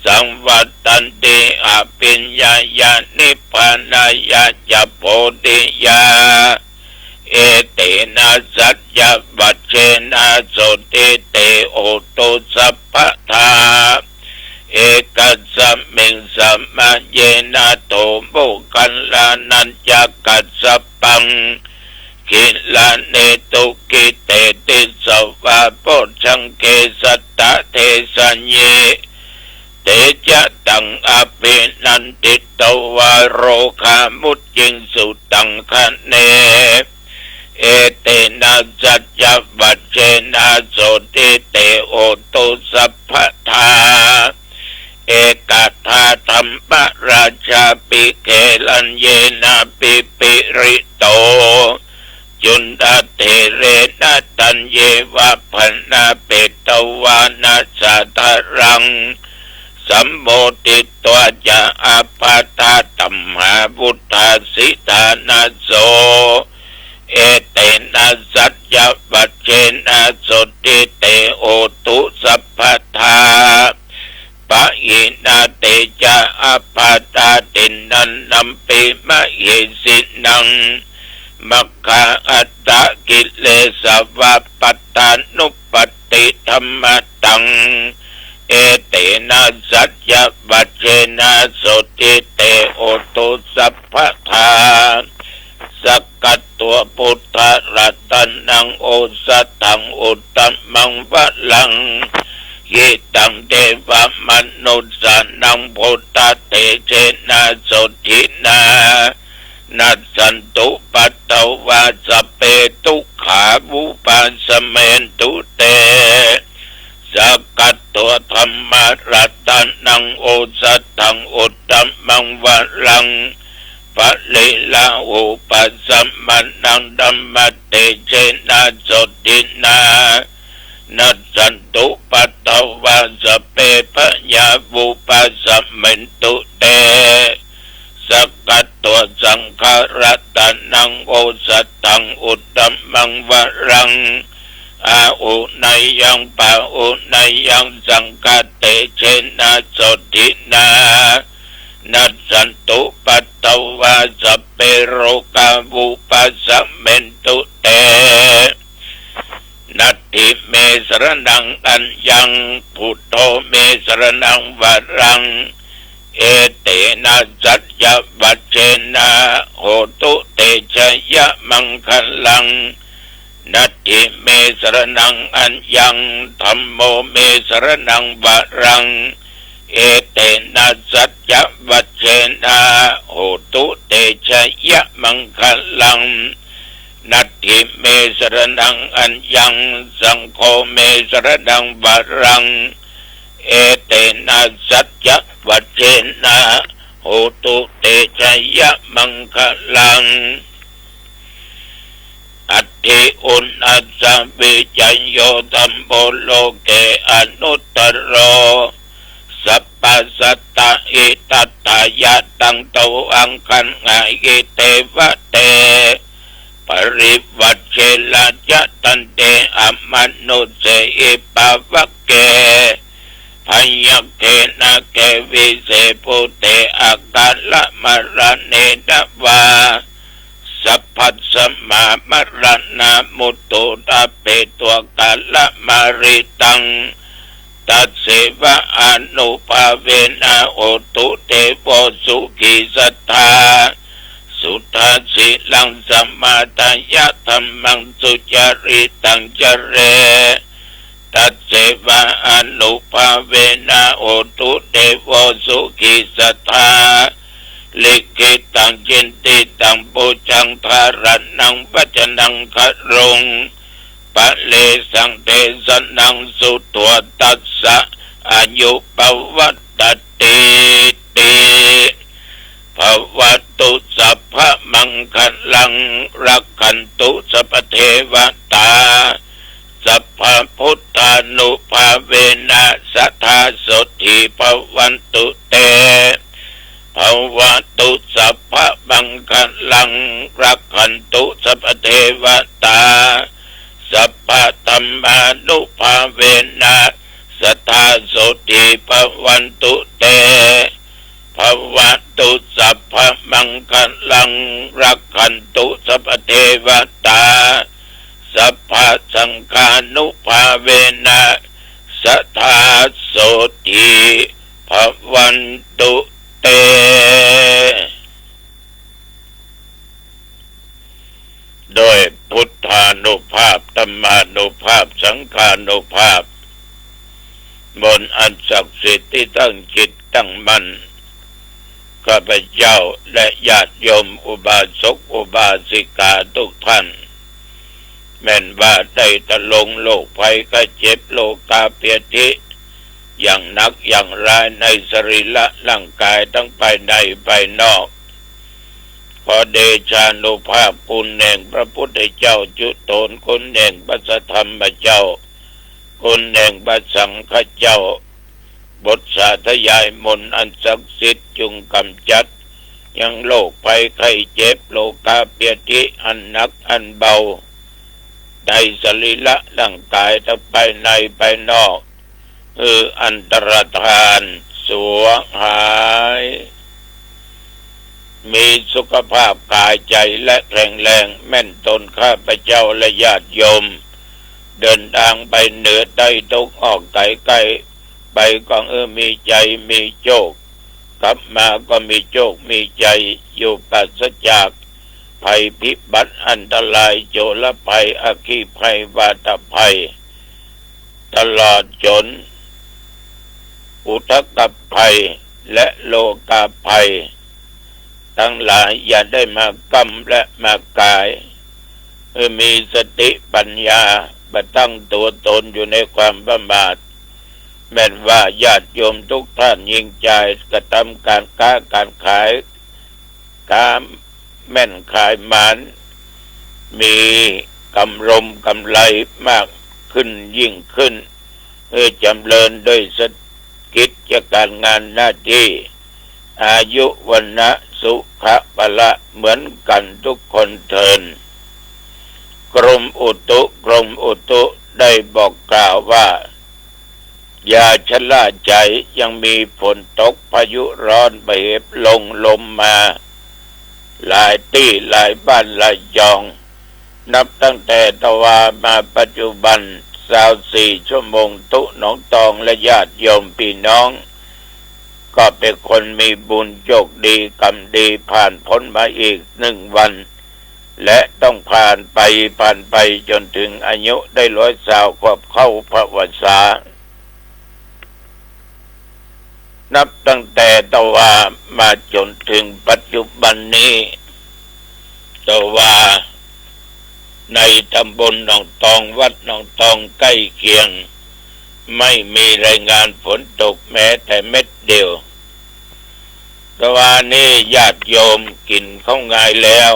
สังวัตตันติอภิญญายานิพพานายาจะโพธิยาเอเตนะสัจจวัชเชนะโสติเตโอโตสัพพทาเอกัสสมิงสัมมาเยนะโตโมกัลลานัญจกัสสปังกิลาเนตุกิเตติสวะโพชังเกสัตตะเทสัญเยเตจะตังอภินันติตวาโรคามุจจิงสุตังคะเนเอเตนะสัจจวัชเชนะโสติเตโอตุสัพพทาเอกทาธัมปราชาปิเกลัญเยนะปิปิริโตจุนดาเทเรนะตัญเยวะพนาเปตวานาสัทรังสัมโมติตัวจะอาปาตาตัมหาพุทธาสิทานาโสเอเตนะสัจจวัชเชนะโสติเตโอตุสัพพทาปะหินาเตจะอาปาตาตินันนัมปิมะเหสินังมัคคะอัตตะกิเลสวะปัตตานุปติธัมมตังเอเตนะสัจจวัชเชนะโสติเตโอตุสัพพทาสักกัตตัวพุทธรัตนังโอสัตถังอุตตมังวะลังยิตังเทวมนุสสานังพุทธเตเชนะโสตินานัสสันตุปัตตวาสเปตุขาวุปาสเมนตุเตสักกัต ธรรมรัตนังโอสัตถังอุตตมังวรังปะเลลาโอปัสสัมมานังดัมมะเตเจนะโสตินานัสสันตุปัตตวาสเปปะญาบุปัสสัมเมนตุเตสักกัตตัวสังขารตานังโอสัตตังอุตตมังวรังอาอุนัยยังปะอุนัยยังสังฆเตเชนะโสตินานัสสันตุปัตตวาสเปโรกาบุปัสสัมเมนตุเตนัตถิเมสรนังอัญญังพุทโธเมสรนังวรังเอเตนะสัจจวัจเจนะโหตุเตชะยะมังคลังนัตถิเมสรนังอัญญังธัมโมเมสรนังวรังเอเตนะสัจจวัจเจนะโหตุเตชะยะมังคลังนัตถิเมสรนังอัญญังสังโฆเมสรนังวรังเอเตนะสัจจวัจเจนะโหตุเตชะยะมังคลังอัตถิอุณอัสสะวิจัยโยธัมโมโลเกอนุตตโรสัพพสัตตะอิตัตถายะตังโตอังคันงายเตวะเตปริวัชเชละยะตันเตอมนุเสอิปาวะเกพยัคเขนะเกวิเสปุเตอากาละมะระเนตวาสัพพัสสะมามะระนามุตโตตะเปตัวกาละมาริตังตัสเสวะอนุภาเวนะโอตุเตโวสุขิสัทธาสุทัสสิลังสัมมาทายะธัมมังสุจริตังจเรตัสเสวะอนุภาเวนะโอตุเตโวสุขิสัทธาลิขิตังจินติตังปุจังทารันังปัจนังครงปะเลสังเตสนังสุตัวตัสสะอายุปวัตติติภวตุสัพพะมังคลังรักขันตุสัพพเทวตาสัพพะพุทธานุภาเวนะสัทธาโสติภวันตุเตภวตุสัพพะมังคลังรักขันตุสัพพเทวตาสัพพะธัมมานุภาเวนะสัทธาโสติภวันตุเตภวตุสัพพะมังคลังรักขันตุสัพพเทวตาสัพพะสังฆานุภาเวนะสัทธาโสติภวันตุเตโดยพุทธานุภาพธัมมานุภาพสังฆานุภาพบนอันศักดิ์สิทธิ์ที่ตั้งจิตตั้งมั่นข้าพเจ้าและญาติโยมอุบาสกอุบาสิกาทุกท่านแม้นว่าได้ตะลงโรคภัยไข้เจ็บโลกาเปียทิอย่างหนักอย่างร้ายในสรีระร่างกายทั้งภายในภายนอกขอเดชานุภาพคุณแห่งพระพุทธเจ้าจุโตนคุณแห่งพระสัทธรรมเจ้าคุณแห่งพระสังฆเจ้าบทสาธยายมนต์อันศักดิ์สิทธิ์จงกำจัดยังโรคภัยไข้เจ็บโลกาเปียทิอันหนักอันเบาในสรีระร่างกายทั้งภายในภายนอกอันตรธานสวงหายมีสุขภาพกายใจและแข็งแรงแม่นตนข้าพเจ้าและญาติโยมเดินทางไปเหนือใต้ทุกออกไกลใกล้ไปก็มีใจมีโชคกลับมาก็มีโชคมีใจอยู่ปราศจากภัยพิบัติอันตรายโจรภัยอัคคีภัยวาตภัยตลอดจนอุทกภัยและโลกาภัยทั้งหลายอย่าได้มากำและมากายมีสติปัญญาบัตั้งตัวตนอยู่ในความประมาท แม้นว่าญาติโยมทุกท่านยิ่งใจกระทำการค้าการขายการแม่นขายหมานมีกำไรมากขึ้นยิ่งขึ้นจำเริญด้วยสกิจการงานหน้าที่อายุวันนะสุขะพละเหมือนกันทุกคนเทินกรมอุตุได้บอกกล่าวว่าอย่าชะล่าใจยังมีฝนตกพายุร้อนเบบลงลมมาหลายที่หลายบ้านหลายจองนับตั้งแต่ตะวามาปัจจุบัน24 ชั่วโมงตุหนองตองและญาติโยมพี่น้องก็เป็นคนมีบุญโชคดีกรรมดีผ่านพ้นมาอีก1 วันและต้องผ่านไปจนถึงอายุได้100 ขวบเข้าพระวรรษานับตั้งแต่ตะวามาจนถึงปัจจุบันนี้ตะวาในตำบลหนองตองวัดหนองตองใกล้เคียงไม่มีรายงานฝนตกแม้แต่เม็ดเดียวตะวานี้ญาติโยมกินข้าวงายแล้ว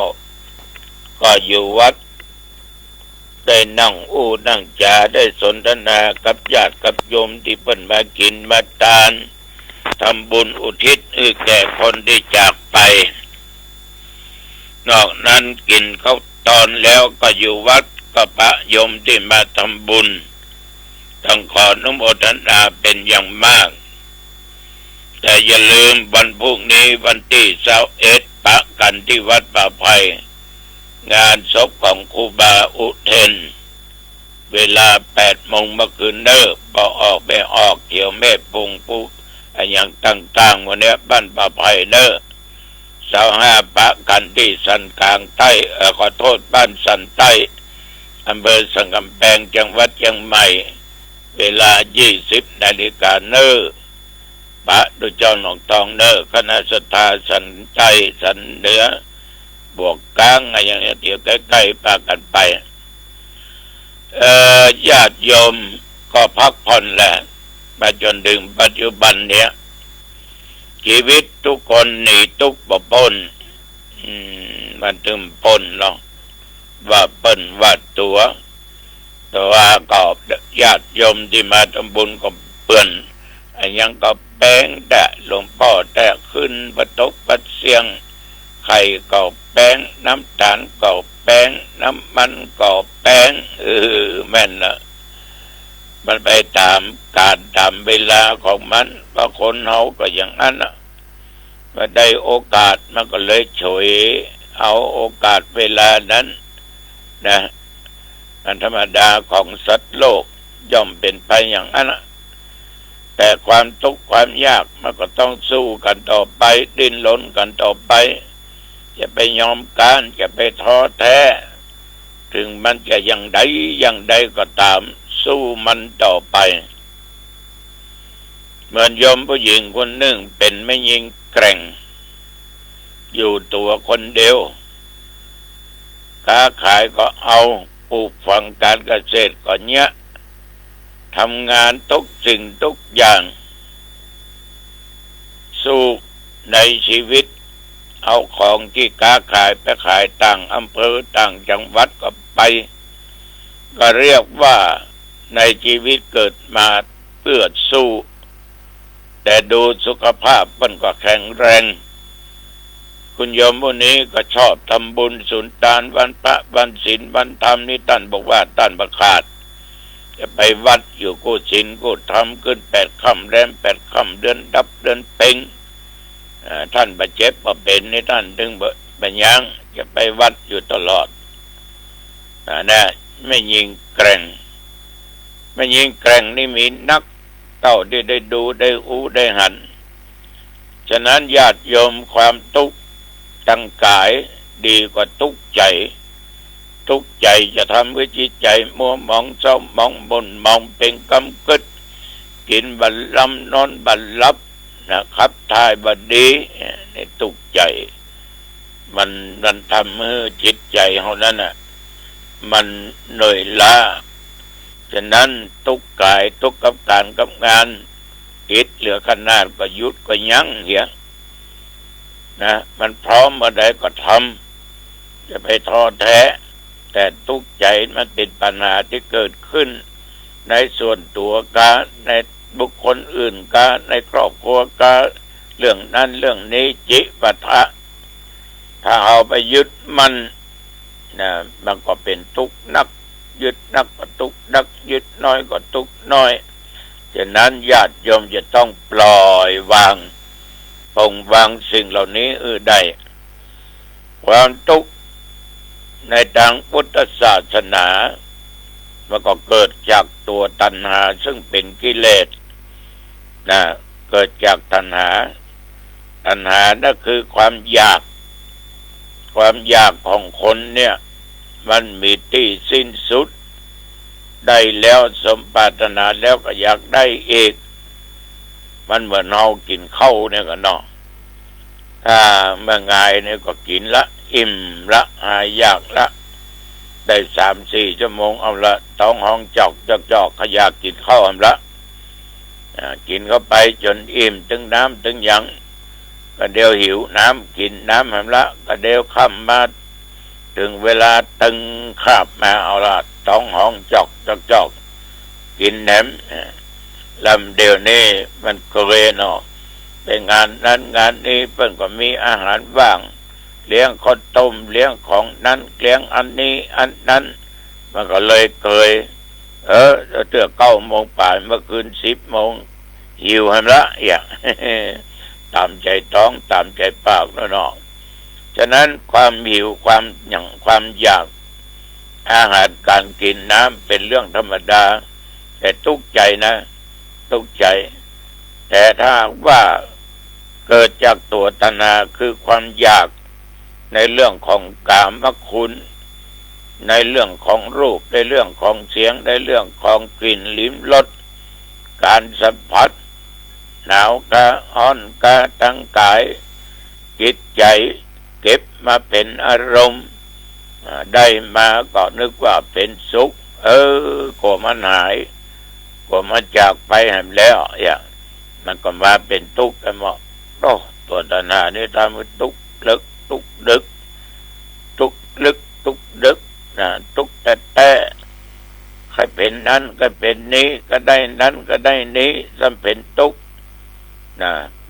ก็อยู่วัดได้นั่งนั่งจาได้สนทนากับญาติกับโยมที่เพิ่นมากินมาทานทำบุญอุทิศแก่คนที่จากไปนอกนั้นกินข้าวตอนแล้วก็อยู่วัดกับพระโยมที่มาทำบุญต้องขออนุโมทนาเป็นอย่างมากแต่อย่าลืมวันพรุ่งนี้วันที่21ปะกันที่วัดป่าไผ่งานศพของครูบาอุเทนเวลา8 โมงเมื่อคืนเด้อพอออกไปออกเกี่ยวแม่ปุงปุ๊อย่างต่างๆวันนี้บ้านป่าไผ่เด้อ25 ปะกันที่สันกลางใต้ขอโทษบ้านสันใต้อำเภอสังกำแพงจังหวัดเชียงใหม่เวลา 20 นาฬิกาเนอปะดูเจ้าหนองตองเนอคณะศรัทธาสันใต้สันเหนือบวกกลางอย่างนี้เดี๋ยวใกล้ๆปะกันไปญาติโยมก็พักผ่อนแหละมาจนถึงปัจจุบันเนี้ยชีวิตทุกคนหนีทุกข์บ่พ้นมันถึงพ้นหรอกว่าเปิ้นว่าตัวแต่ว่าก็ญาติโยมที่มาทำบุญก็เปื้อนยังก็แป้งแต่หลวงพ่อแต่ขึ้นประตกประเสียงไข่ก็แป้งน้ำตาลก็แป้งน้ำมันก็แป้งแม่นละมันไปตามการตามเวลาของมันเพราะคนเฮาก็อย่างนั้นน่ะมาได้โอกาสมันก็เลยฉวยเอาโอกาสเวลานั้นนะมันธรรมดาของสัตว์โลกย่อมเป็นไปอย่างนั้นน่ะแต่ความทุกข์ความยากมันก็ต้องสู้กันต่อไปดิ้นรนกันต่อไปจะไปยอมการจะไปท้อแท้ถึงมันจะอย่างใดก็ตามสู้มันต่อไปเหมือนโยมผู้หญิงคนหนึ่งเป็นแม่หญิงแกร่งอยู่ตัวคนเดียวค้าขายก็เอาปลูกฝังการเกษตรก็เนี้ยทำงานทุกสิ่งทุกอย่างสู้ในชีวิตเอาของที่ค้าขายไปขายต่างอำเภอต่างจังหวัดก็ไปก็เรียกว่าในชีวิตเกิดมาเพื่อสู้แต่ดูสุขภาพมันก็แข็งแรงคุณโยมผู้นี้ก็ชอบทำบุญสุนทานวันพระวันศีลวันธรรมนี่ท่านบอกว่าท่านประกาศจะไปวัดอยู่กู้ศีลกู้ธรรมขึ้น8 ค่ำแรม8 ค่ำเดือนดับเดือนเพ็งท่านบาดเจ็บบ่เป็นนี่ท่านถึงบ่ยังจะไปวัดอยู่ตลอดนะไม่ยิงแกร่งนี่มีนักเต้าได้ดูได้ได้หันฉะนั้นญาติโยมความทุกข์ทางกายดีกว่าทุกข์ใจจะทำให้จิตใจมัวหมองเศร้าหมองบ่นหมองเป็นกำกึดกินบัลลัมนอนบัลลับนะครับทายบัดดีในทุกข์ใจมันทำให้จิตใจเฮานั้นน่ะมันเหนื่อยล้า ฉะนั้นทุกข์กายทุกข์กับการกับงานจิตเหลือขนาดก็หยุดก็ยั้งเหี้ยนะมันพร้อมเมื่อใดก็ทำจะไปท้อแท้แต่ทุกข์ใจมันเป็นปัญหาที่เกิดขึ้นในส่วนตัวกาในบุคคลอื่นกาในครอบครัวกาเรื่องนั้นเรื่องนี้จิปะทะถ้าเอาไปยึดมันนะมันก็เป็นทุกข์นักยึดนักก็ทุกข์นักยึดน้อยก็ทุกข์น้อยฉะนั้นญาติโยมจะต้องปล่อยวางปลงวางสิ่งเหล่านี้ได้ความทุกข์ในทางพุทธศาสนามันก็เกิดจากตัวตัณหาซึ่งเป็นกิเลสนะเกิดจากตัณหานั่นคือความอยากของคนเนี่ยมันมีที่สิ้นสุดได้แล้วสมปรารถนาแล้วก็อยากได้อีกมันเหมือนเรากินข้าวเนี่ยก็เนาะถ้าเมื่อไงเนี่ยก็กินละอิ่มละหายอยากละได้3-4 ชั่วโมงเอาละท้องห้องจอกขยากกินข้าวเอาละกินเข้าไปจนอิ่มถึงน้ำถึงยังก็เดี๋ยวหิวน้ำกินน้ำเอาละก็เดี๋ยวค่ำมาถึงเวลาตึงคาบมาเอาละท้องห้องจอกกินแหนมลำเดียวนี้มันเกเรเนาะไปงานนั้นงานนี้เพิ่นก็มีอาหารว่างเลี้ยงข้าวต้มเลี้ยงของนั้นเลี้ยงอันนี้อันนั้นมันก็เลยเกยเตือ9 โมงป่ายเมื่อคืน10 โมงหิวให้ละอย่า ตามใจท้องตามใจปากเนาะฉะนั้นความหิวความอยากอาหารการกินน้ำเป็นเรื่องธรรมดาแต่ทุกข์ใจนะทุกข์ใจแต่ถ้าว่าเกิดจากตัวตัณหาคือความอยากในเรื่องของกามคุณ ในเรื่องของรูปในเรื่องของเสียงในเรื่องของกลิ่นลิ้มรสการสัมผัสหนาวกะร้อนกะทั้งกายจิตใจเก็บมาเป็นอารมณ์ได้มาก็นึกว่าเป็นสุขก็มันหายก็มันจากไปหายแล้วมันก็มาเป็นทุกข์กันหมดตัวตัณหานี่ทำให้ทุกข์ลึกทุกข์ดึกทุกข์ลึกทุกข์ดึกทุกข์แต่ใครเป็นนั้นก็เป็นนี้ก็ได้นั้นก็ได้นี้จำเป็นทุกข์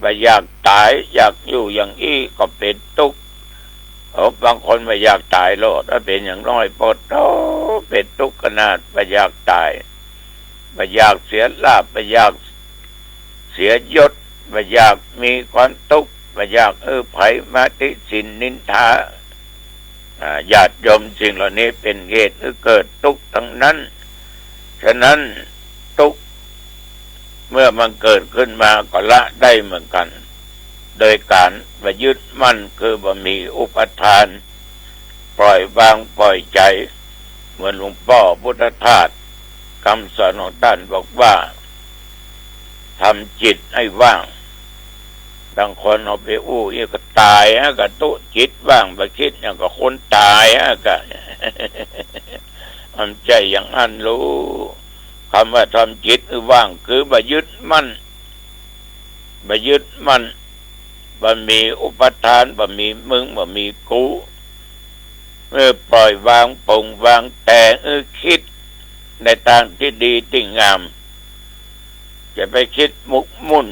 ว่าอยากตายอยากอยู่อย่างอี้ก็เป็นทุกข์บางคนไม่อยากตายโลดถ้าเป็นอย่างน้อยปดเป็นทุกข์ขนาดไม่อยากตายไม่อยากเสียลาภไม่อยากเสียยศไม่อยากมีความทุกข์ไม่อยากไผมาติสินนินทาญาติโยมสิ่งเหล่านี้เป็นเหตุให้เกิดทุกข์ทั้งนั้นฉะนั้นทุกข์เมื่อมันเกิดขึ้นมาก็ละได้เหมือนกันโดยการประยึดมั่นคือบ่มีอุปทานปล่อยวางปล่อยใจเหมือนหลวงพ่อพุทธทาสคำสอนของท่านบอกว่าทำจิตให้ว่างบางคนเอาไปอีกก็ตายก็ตุจิตว่างไปคิดอย่างก็คนตายก็ทำใจอย่างนั้นรู้คำว่าทำจิตให้ว่างคือบ่ยึดมั่นบ่มีอุปทานบ่มีมึงบ่มีกูเมื่อปล่อยวางปลงวางแต่คิดในทางที่ดีที่งามจะไปคิดมุกมุ่น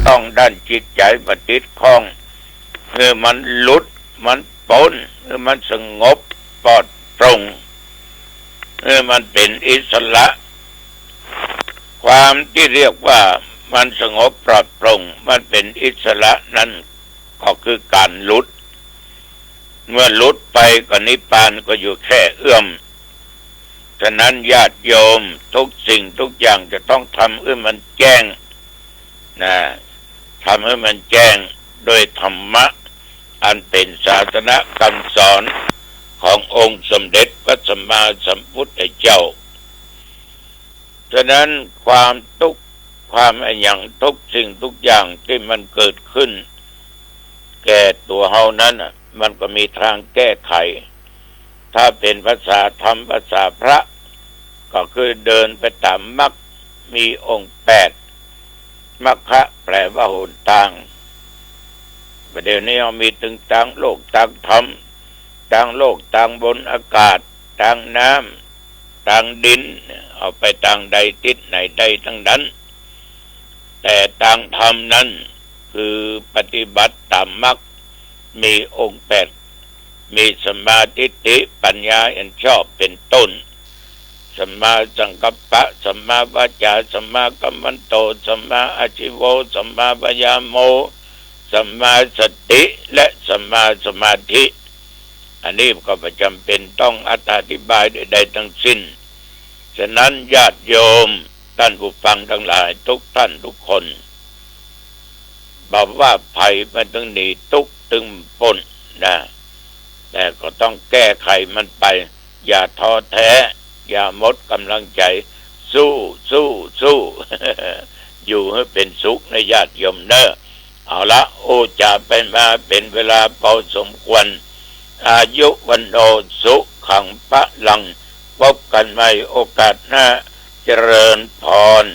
ต้องด้านจิตใจปฏิดข้องมันหลุดมันพ้นมันสงบปลอดโปร่งมันเป็นอิสระความที่เรียกว่ามันสงบปลอดโปร่งมันเป็นอิสระนั้นก็คือการหลุดเมื่อหลุดไปก็นิพพานก็อยู่แค่เอื้อมฉะนั้นญาติโยมทุกสิ่งทุกอย่างจะต้องทำให้มันแจ้งนะทำให้มันแจ้งโดยธรรมะอันเป็นศาสนคำสอนขององค์สมเด็จพระสัมมาสัมพุทธเจ้าฉะนั้นความทุกข์ความอย่างทุกสิ่งทุกอย่างที่มันเกิดขึ้นแก่ตัวเฮานั้นมันก็มีทางแก้ไขถ้าเป็นภาษาธรรมภาษาพระก็คือเดินไปตามมรรคมีองค์8มรรคะแปลว่าหนทางประเดี๋ยวนี้เรามีถึงทางโลกทางธรรมทางโลกทางบนอากาศทางน้ำทางดินเอาไปทางใดทิศไหนใดทั้งนั้นแต่ทางธรรมนั้นคือปฏิบัติตามมรรคมีองค์8มีสัมมาทิฏฐิปัญญาอันชอบเป็นต้นสัมมาสังกัปปะสัมมาวาจาสัมมากัมมันโตสัมมาอาชีโวสัมมาปัญญาโมสัมมาสติและสัมมาสมาธิอันนี้ก็ประจำเป็นต้องอธิบายใดๆทั้งสิ้นฉะนั้นญาติโยมท่านผู้ฟังทั้งหลายทุกท่านทุกคนบอกว่าภัยมันต้องหนีทุกข์ถึงพ้นนะแต่ก็ต้องแก้ไขมันไปอย่าท้อแท้อย่าหมดกำลังใจสู้ อยู่ให้เป็นสุขในญาติโยมเนอะเอาละโอจะเป็นมาเป็นเวลาพอสมควรอายุวันโนสุขังพลังพบกันใหม่โอกาสหน้าเจริญพร